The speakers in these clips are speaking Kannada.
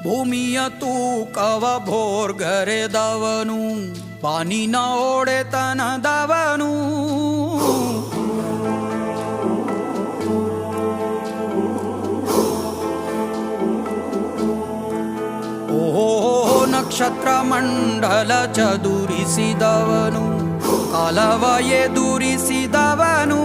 ಭೂಮಿಯ ತೂಕವ ಭೋರ್ಗರೆದವನು, ಬಾನಿನ ಒಡೆತನದವನು. ಓಹೋ ನಕ್ಷತ್ರ ಮಂಡಲ ಚದುರಿಸಿದವನು, ಕಾಲವ ಎದುರಿಸಿದವನು.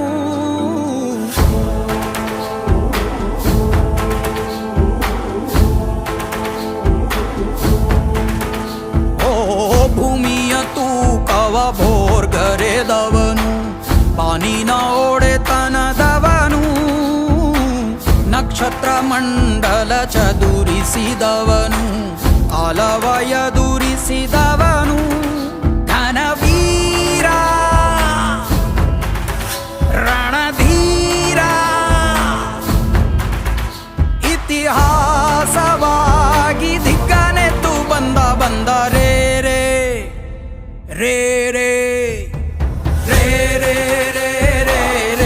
ಭೂಮಿಯ ತೂಕವ ಭೋರ್ಗರೆದವನು, ಬಾನಿನ ಒಡೆತನದವನು. ನಕ್ಷತ್ರ ಮಂಡಲ ಚದುರಿಸಿದವನು, ಕಾಲವ ಎದುರಿಸಿದವನು. ಘನವೀರ ರಣಧೀರ, ಇತಿಹಾಸವಾಗಿ ದಿಕ್ಕನೆತ್ತು ಬಂದ ರೇ ರೇ ರೇ ರೇ ರೇ ರೇ ರೇ ರೇ ರೇ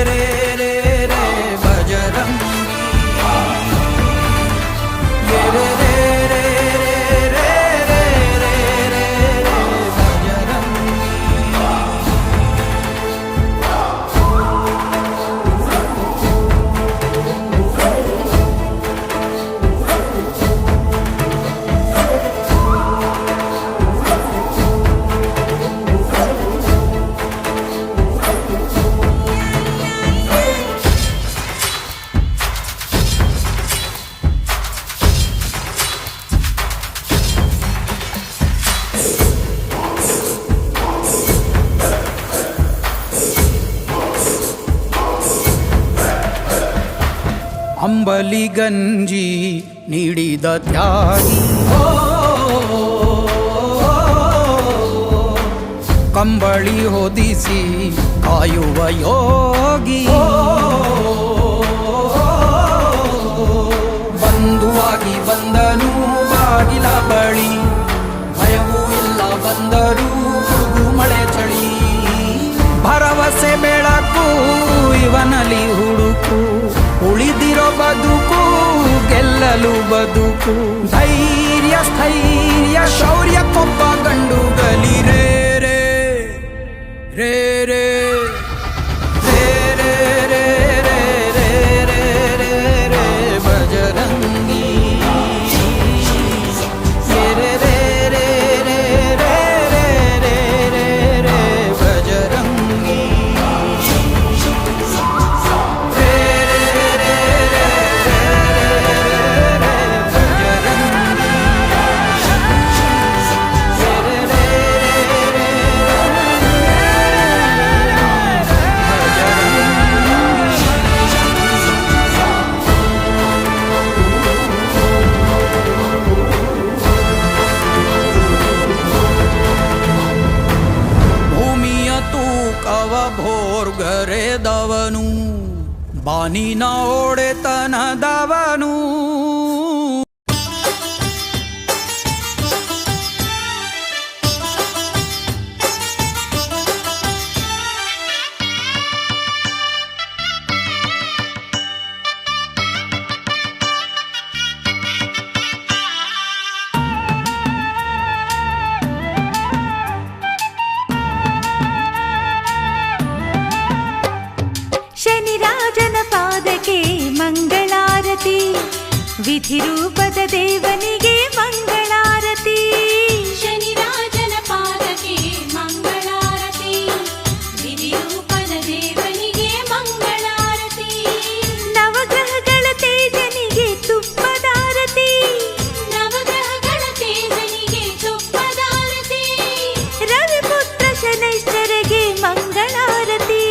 ರೇ ರೇ ರೇ ಬಜರಂಗಿ ರೇ ರೇ ರೇ ರೇ ರೇ ರೇ ರೇ ರೇ ಬಜರಂಗಿ. ಅಂಬಲಿ ಗಂಜಿ ನೀಡಿದ ತ್ಯಾಗಿ, ಕಂಬಳಿ ಹೊದಿಸಿ ಕಾಯುವ ಯೋಗಿ. ಬಂಧುವಾಗಿ ಬಂದನು ಬಾಗಿಲ ಬಳಿ, ಭಯವೂ ಇಲ್ಲ ಬಂದರು ಗುಡುಗು ಮಳೆ ಚಳಿ. ಭರವಸೆ ಬೆಳಕು ಇವನಲ್ಲಿ ಹುಡುಕು, ಉಳಿದಿರೋ ಬದುಕು ಗೆಲ್ಲಲು ಬದುಕು. ಧೈರ್ಯ ಸ್ಥೈರ್ಯ ಶೌರ್ಯಕ್ಕೊಬ್ಬ ಗಂಡು ಗಲಿ ರೇ ರೇ ರೇ ರೇ ರೇ ರೇ ರೇ ರೇ ರೇ ರೇ ರೇ ರೇ ಬಜರಂಗಿ ರೇ ರೇ ರೇ ರೇ ರೇ ರೇ ರೇ ರೇ ರೇ ಬಜರಂಗಿ. ಭೋರ್ಗರೆದವನು, ಬಾನಿನ ಒಡೆತನದವನು. ಶನಿರಾಜನ ಪಾದಕ್ಕೆ ಮಂಗಳಾರತಿ, ವಿಧಿರೂಪದ ದೇವನಿಗೆ ಮಂಗಳಾರತಿ. ಶನಿರಾಜನ ಪಾದಕ್ಕೆ ಮಂಗಳಾರತಿ, ವಿಧಿರೂಪದ ದೇವನಿಗೆ ಮಂಗಳಾರತಿ. ನವಗ್ರಹಗಳ ತೇಜನಿಗೆ ತುಪ್ಪದಾರತಿ, ನವಗ್ರಹಗಳ ತೇಜನಿಗೆ ತುಪ್ಪದಾರತಿ. ರವಿಪುತ್ರ ಶನೈಶ್ಚರಗೆ ಮಂಗಳಾರತಿ.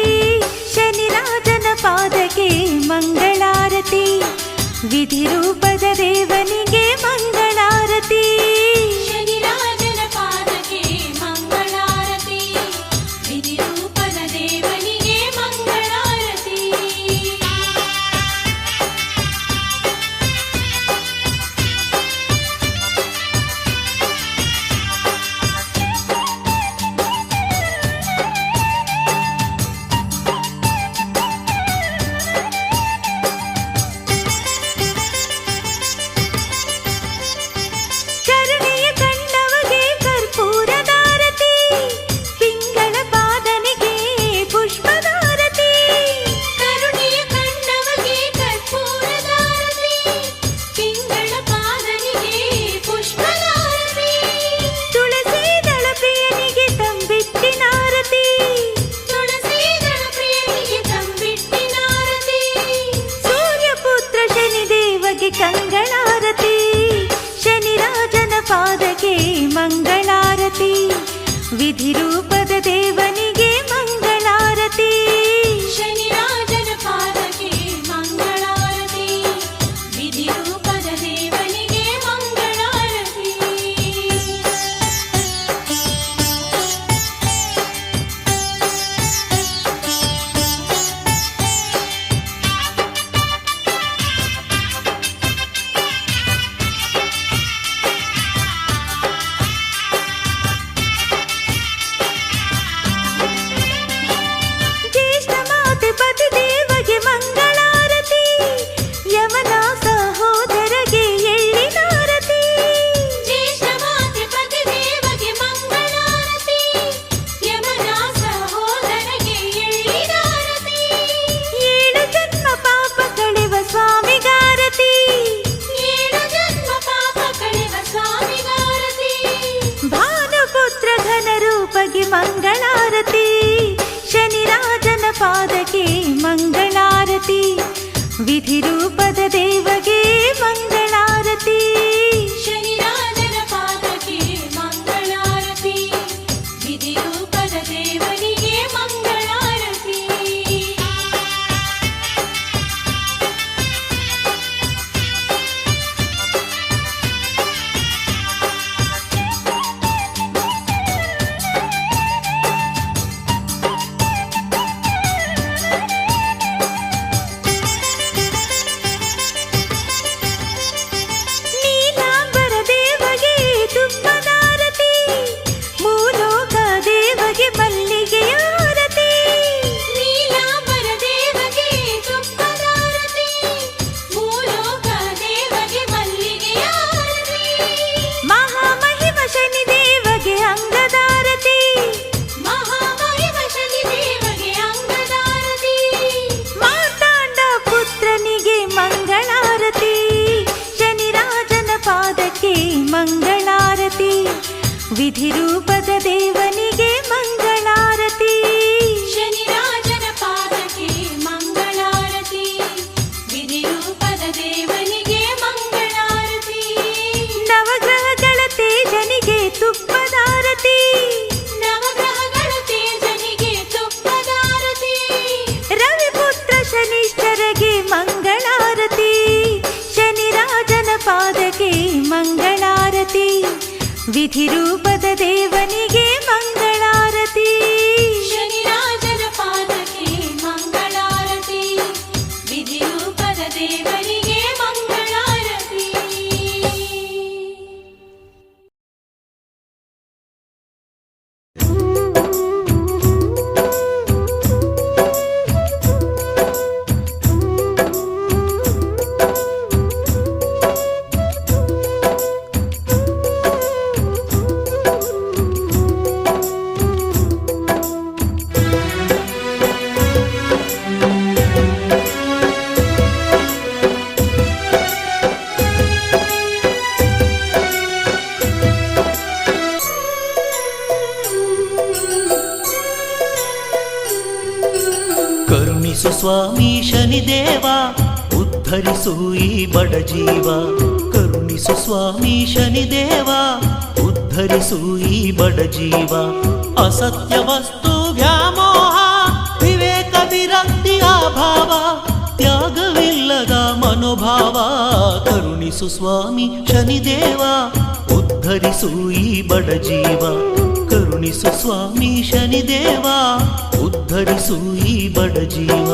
ಶನಿರಾಜನ ಪಾದಕ್ಕೆ ಮಂಗಳಾರತಿ, ವಿಧಿರೂಪದ ದೇವನಿಗೆ ಮಂಗಳಾರತಿ. ಶನಿರಾಜನ ಪಾದಕ್ಕೆ ಮಂಗಳಾರತಿ, ವಿಧಿರೂಪದ ದೇವನಿಗೆ ಮಂಗಳಾರತಿ. ವಿಧಿರೂಪದ ದೇವನಿಗೆ ಮಂಗಳಾರತಿ. ಶನಿರಾಜನ ಪಾದಕ್ಕೆ ಮಂಗಳಾರತಿ. ವಿಧಿರೂಪದ ದೇವನಿಗೆ ಮಂಗಳಾರತಿ. ಜ್ಯೇಷ್ಠ ಮಾತೆ ಪತಿ ದೇವಗೆ ಮಂಗಳಾರತಿ. ಯಮನ ಸಹೋದರಗೆ ಎಳ್ಳಿನಾರತಿ. ಜ್ಯೇಷ್ಠ ಮಾತೆ ಪತಿ ದೇವಗೆ ಮಂಗಳಾರತಿ. ಯಮನ ಸಹೋದರಗೆ ಎಳ್ಳಿನಾರತಿ. ಏಳು ಜನ್ಮ ಪಾಪ ಕಳೆವ ಸ್ವಾಮಿಗಾರತಿ. ಏಳು ಜನ್ಮ ಪಾಪ ಕಳೆವ ಸ್ವಾಮಿಗಾರತಿ. ಭಾನುಪುತ್ರ ಘನ ರೂಪಗೆ ಮಂಗಳಾರತಿ. ಶನಿರಾಜನ ಪಾದಕ್ಕೆ ಮಂಗಳಾರತಿ. ವಿಧಿರೂಪದ ದೇವಗೆ ಮಂಗಳಾರತಿ. ಶನಿರಾಜನ ಪಾದಕ್ಕೆ ಮಂಗಳಾರತಿ. ವಿಧಿರೂಪದ ದೇವನಿಗೆ ಮಂಗಳಾರತಿ. ನೀಲಾಂಬರ ದೇವಗೆ ತುಪ್ಪದಾರತಿ. ಮೂಲೋಕ ದೇವಗೆ ಮಲ್ಲಿಗೆಯಾರತಿ. ನೀಲಾಂಬರ ದೇವಗೆ ತುಪ್ಪದಾರತಿ. ಭೂಲೋಕ ದೇವಗೆ ಮಲ್ಲಿಗೆಯಾರತಿ. ಮಹಾಮಹಿಮ ಶನಿ ದೇವಗೆ ಅಂಗದಾರತಿ. ಮಹಾಮಹಿಮ ಶನಿ ದೇವಗೆ ಅಂಗದಾರತಿ. ಮಾರ್ತಾಂಡ ಪುತ್ರನಿಗೆ ಮಂಗಳಾರತಿ. ಶನಿರಾಜನ ಪಾದಕ್ಕೆ ಮಂಗಳಾರತಿ. ವಿಧಿರೂಪದ ದೇವನಿಗೆ ಮಂಗಳಾರತಿ. ಶನಿರಾಜನ ಪಾದಕ್ಕೆ ಮಂಗಳಾರತಿ. ವಿಧಿರೂಪದ ದೇವನಿಗೆ ಮಂಗಳಾರತಿ. ನವಗ್ರಹಗಳ ತೇಜನಿಗೆ ತುಪ್ಪದಾರತಿ. ನವಗ್ರಹಗಳ ತೇಜನಿಗೆ ತುಪ್ಪದಾರತಿ. ರವಿಪುತ್ರ ಶನಿಶ್ಚರಗೆ ಮಂಗಳಾರತಿ. ಶನಿರಾಜನ ಪಾದಕ್ಕೆ ಮಂಗಳಾರತಿ. ವಿಧಿರೂಪದ ದೇವನಿಗೆ ಮಂಗಳಾರತಿ. ಶನಿರಾಜನ ಪಾದಕ್ಕೆ ಮಂಗಳಾರತಿ. ವಿಧಿರೂಪದ ದೇವನಿಗೆ ಮಂಗಳಾರತಿ. ಕರುಣಿಸು ಸ್ವಾಮಿ ಶನಿದೇವ, ಉದ್ಧರಿಸು ಈ ಬಡ ಜೀವ. ಕರುಣಿಸು ಸ್ವಾಮಿ ಶನಿದೇವ, ಉದ್ಧರಿಸು ಈ ಬಡ ಜೀವ. ಅಸತ್ಯ ವಸ್ತು ವ್ಯಾಮೋಹ, ವಿವೇಕ ವಿರಕ್ತಿ ಅಭಾವ, ತ್ಯಾಗವಿಲ್ಲದ ಮನೋಭಾವ. ಕರುಣಿಸು ಸ್ವಾಮಿ ಶನಿದೇವ, ಉದ್ಧರಿಸು ಈ ಬಡ ಜೀವ. ಕರುಣಿಸು ಸ್ವಾಮಿ ಶನಿದೇವ, ಉದ್ಧರಿಸು ಈ ಬಡ ಜೀವ.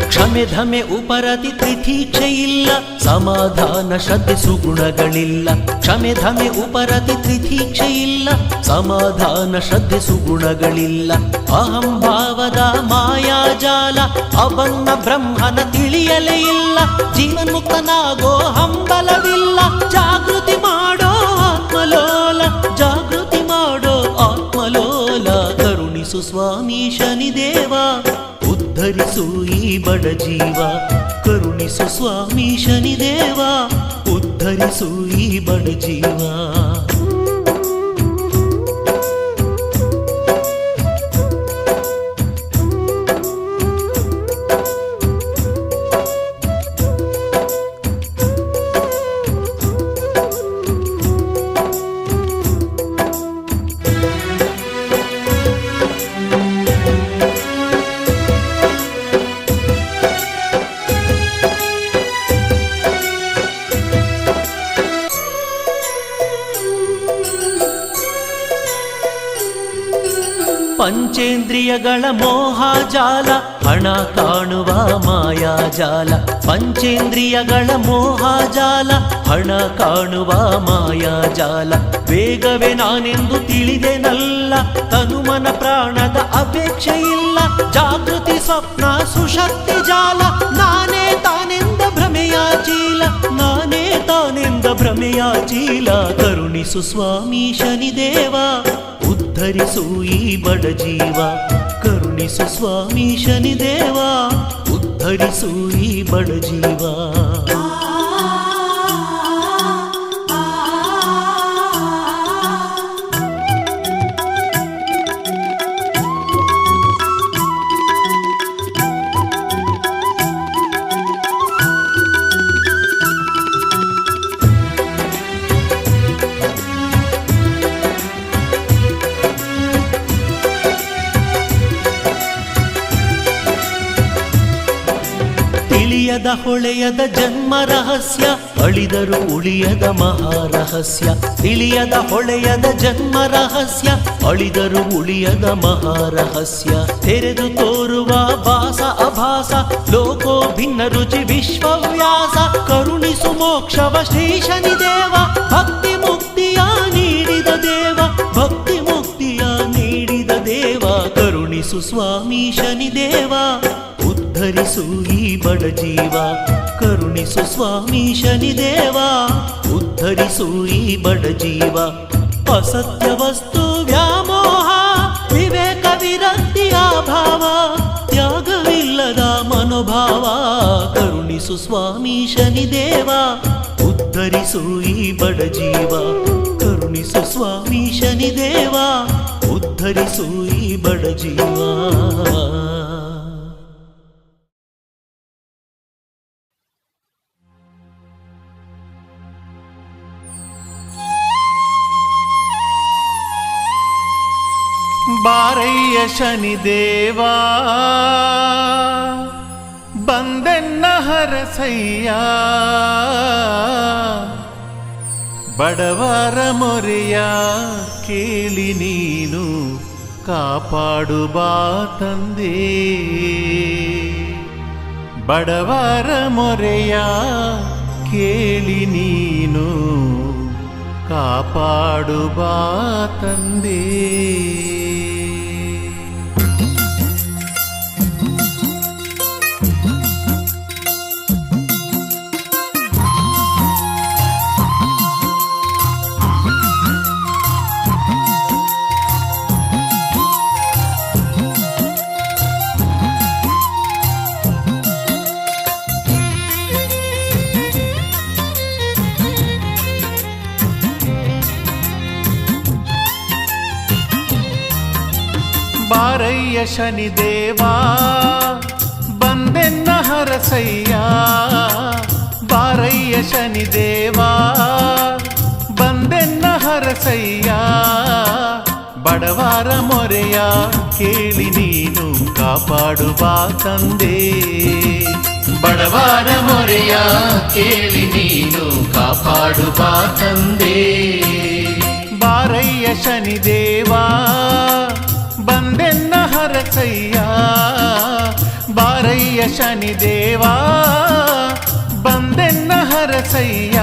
ಕ್ಷಮೆ ಧಮೆ ಉಪರತಿ ತಿಥೀಕ್ಷೆ ಇಲ್ಲ, ಸಮಾಧಾನ ಶ್ರದ್ಧೆ ಸುಗುಣಗಳಿಲ್ಲ. ಕ್ಷಮೆ ಧಮೆ ಉಪರತಿ ತಿಥೀಕ್ಷೆ ಇಲ್ಲ, ಸಮಾಧಾನ ಶ್ರದ್ಧೆ ಸುಗುಣಗಳಿಲ್ಲ. ಅಹಂಭಾವದ ಮಾಯಾಜಾಲ, ಅಬನ್ನ ಬ್ರಹ್ಮನ ತಿಳಿಯಲೇ ಇಲ್ಲ. ಜೀವನ್ಮುಕ್ತನಾಗೋ ಹಂಬಲವಿಲ್ಲ, ಜಾಗೃತಿ ಮಾಡೋ ಆತ್ಮಲೋಲ, ಜಾಗೃತಿ ಮಾಡೋ ಆತ್ಮಲೋಲ. ಕರುಣಿಸು ಸ್ವಾಮಿ ಶನಿದೇವ ಉದ್ಧರಿಸು ಈ ಬಡ ಜೀವ ಕರುಣಿಸು ಸ್ವಾಮಿ ಶನಿದೇವ ಉದ್ಧರಿಸು ಈ ಬಡ ಜೀವ ಪಂಚೇಂದ್ರಿಯಗಳ ಮೋಹಜಾಲ ಹಣ ಕಾಣುವ ಮಾಯಾಜಾಲ ಪಂಚೇಂದ್ರಿಯಗಳ ಮೋಹಜಾಲ ಹಣ ಕಾಣುವ ಮಾಯಾಜಾಲ ವೇಗವೇ ನಾನೆಂದು ತಿಳಿದೆನಲ್ಲ ತನುಮನ ಪ್ರಾಣದ ಅಪೇಕ್ಷೆ ಇಲ್ಲ ಜಾಗೃತಿ ಸ್ವಪ್ನ ಸುಶಕ್ತಿ ಜಾಲ ನಾನೇ ತಾನೆಂದ ಭ್ರಮೆಯ ಚೀಲ ನಾನೇ ತಾನೆಂದ ಭ್ರಮೆಯ ಚೀಲ ಕರುಣಿಸು ಸ್ವಾಮಿ ಶನಿದೇವ ಉದ್ಧರಿಸು ಈ ಬಡ ಜೀವ ಕರುಣಿಸು ಸ್ವಾಮಿ ಶನಿದೇವ ಉದ್ಧರಿಸು ಈ ಬಡ ಜೀವ ತಿಳಿಯದ ಹೊಳೆಯದ ಜನ್ಮ ರಹಸ್ಯ ಅಳಿದರು ಉಳಿಯದ ಮಹಾರಹಸ್ಯ ತಿಳಿಯದ ಹೊಳೆಯದ ಜನ್ಮ ರಹಸ್ಯ ಅಳಿದರು ಉಳಿಯದ ಮಹಾರಹಸ್ಯ ತೆರೆದು ತೋರುವ ಭಾಸ ಅಭಾಸ ಲೋಕೋ ಭಿನ್ನ ರುಚಿ ವಿಶ್ವವ್ಯಾಸ ಕರುಣಿಸು ಮೋಕ್ಷವ ಶ್ರೀ ಶನಿದೇವ ಭಕ್ತಿ ಮುಕ್ತಿಯ ನೀಡಿದ ದೇವ ಭಕ್ತಿ ಮುಕ್ತಿಯ ನೀಡಿದ ದೇವ ಕರುಣಿಸು ಸ್ವಾಮಿ ಶನಿದೇವ ಉದ್ಧರಿಸು ಈ ಬಡ ಜೀವ ಕರುಣಿಸು ಸ್ವಾಮಿ ಶನಿದೇವ ಉದ್ಧರಿಸು ಈ ಬಡ ಜೀವ ಅಸತ್ಯ ವಸ್ತು ವ್ಯಾಮೋಹ ವಿವೇಕ ವಿರಕ್ತಿಯ ಭಾವ ತ್ಯಾಗವಿಲ್ಲದ ಮನೋಭಾವ ಕರುಣಿಸು ಸ್ವಾಮಿ ಶನಿದೇವ ಉದ್ಧರಿಸು ಈ ಬಡ ಜೀವ ಕರುಣಿಸು ಸ್ವಾಮಿ ಶನಿದೇವ ಉದ್ಧರಿಸು ಈ ಬಡ ಜೀವ ಬಾರಯ್ಯ ಶನಿದೇವಾ ಬಂದೆನ್ನ ಹರಸಯ್ಯ ಬಡವರ ಮೊರೆಯ ಕೇಳಿ ನೀನು ಕಾಪಾಡು ಬಾ ತಂದೆ ಬಡವರ ಮೊರೆಯ ಕೇಳಿ ನೀನು ಕಾಪಾಡು ಬಾ ತಂದೆ ಬಾರಯ್ಯ ಶನಿದೇವಾ ಬಂದೆನ್ನ ಹರಸಯ್ಯ ಬಾರಯ್ಯ ಶನಿದೇವಾ ಬಂದೆನ್ನ ಹರಸಯ್ಯ ಬಡವರ ಮೊರೆಯ ಕೇಳಿ ನೀನು ಕಾಪಾಡು ಬಾ ತಂದೆ ಬಡವರ ಮೊರೆಯ ಕೇಳಿ ನೀನು ಕಾಪಾಡು ಬಾ ತಂದೆ ಬಾರಯ್ಯ ಶನಿದೇವಾ ಬಂದೆನ್ನ ಹರಸಯ್ಯ ಬಾರಯ್ಯ ಶನಿದೇವಾ ಬಂದೆನ್ನ ಹರಸಯ್ಯ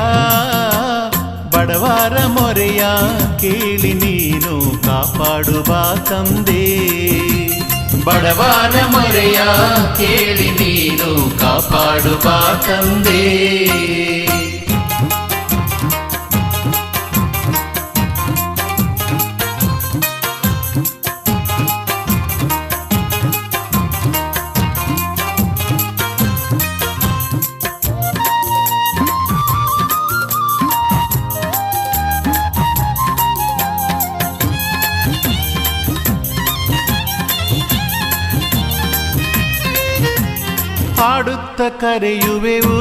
ಬಡವರ ಮೊರೆಯ ಕೇಳಿ ನೀನು ಕಾಪಾಡು ಬಾ ತಂದೆ ಬಡವರ ಮೊರೆಯ ಕೇಳಿ ನೀನು ಕಾಪಾಡು ಬಾ ತಂದೆ ಕರೆಯುವೆವು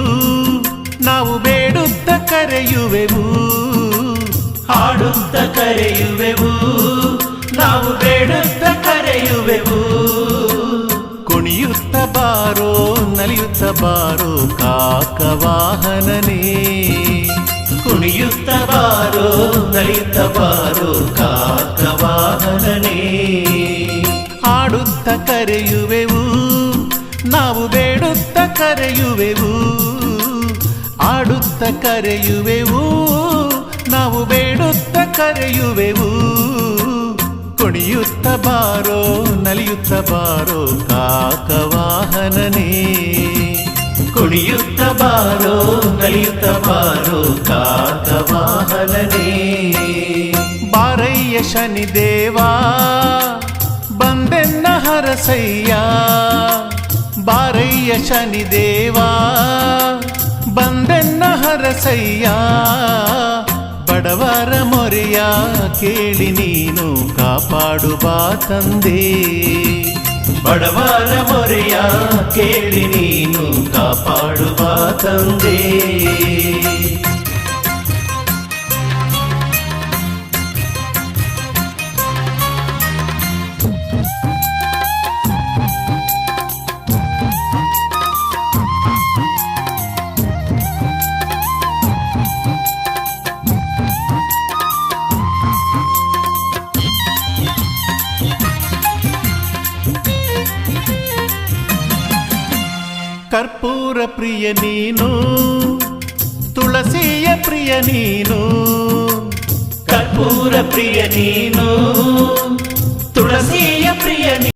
ನಾವು ಬೇಡುತ್ತ ಕರೆಯುವೆವು ಹಾಡುತ್ತ ಕರೆಯುವೆವು ನಾವು ಬೇಡುತ್ತ ಕರೆಯುವೆವು ಕುಣಿಯುತ್ತ ಬಾರೋ ನಲಿಯುತ್ತ ಬಾರೋ ಕಾಕವಾಹನನೇ ಕುಣಿಯುತ್ತ ಬಾರೋ ನಲಿಯುತ್ತ ಬಾರೋ ಕಾಕವಾಹನನೇ ಹಾಡುತ್ತ ಕರೆಯುವೆವು ನಾವು ಬೇಡುತ್ತ ಕರೆಯುವೆವು ಆಡುತ್ತ ಕರೆಯುವೆವು ನಾವು ಬೇಡುತ್ತ ಕರೆಯುವೆವು ಕುಣಿಯುತ್ತ ಬಾರೋ ನಲಿಯುತ್ತ ಬಾರೋ ಕಾಕವಾಹನನೇ ಕುಣಿಯುತ್ತ ಬಾರೋ ನಲಿಯುತ್ತ ಬಾರೋ ಕಾಕವಾಹನನೇ ಬಾರಯ್ಯ ಶನಿದೇವಾ ಬಂದೆನ್ನ ಹರಸಯ್ಯ ಬಾರಯ್ಯ ಶನಿದೇವಾ ಬಂದೆನ್ನ ಹರಸಯ್ಯ ಬಡವರ ಮೊರೆಯ ಕೇಳಿ ನೀನು ಕಾಪಾಡು ಬಾ ತಂದೆ ಬಡವರ ಮೊರೆಯ ಕೇಳಿ ನೀನು ಕಾಪಾಡು ಬಾ ತಂದೆ ಕರ್ಪೂರ ಪ್ರಿಯ ನೀನು ತುಳಸಿಯ ಪ್ರಿಯ ನೀನು ಕರ್ಪೂರ ಪ್ರಿಯ ನೀನು ತುಳಸಿಯ ಪ್ರಿಯ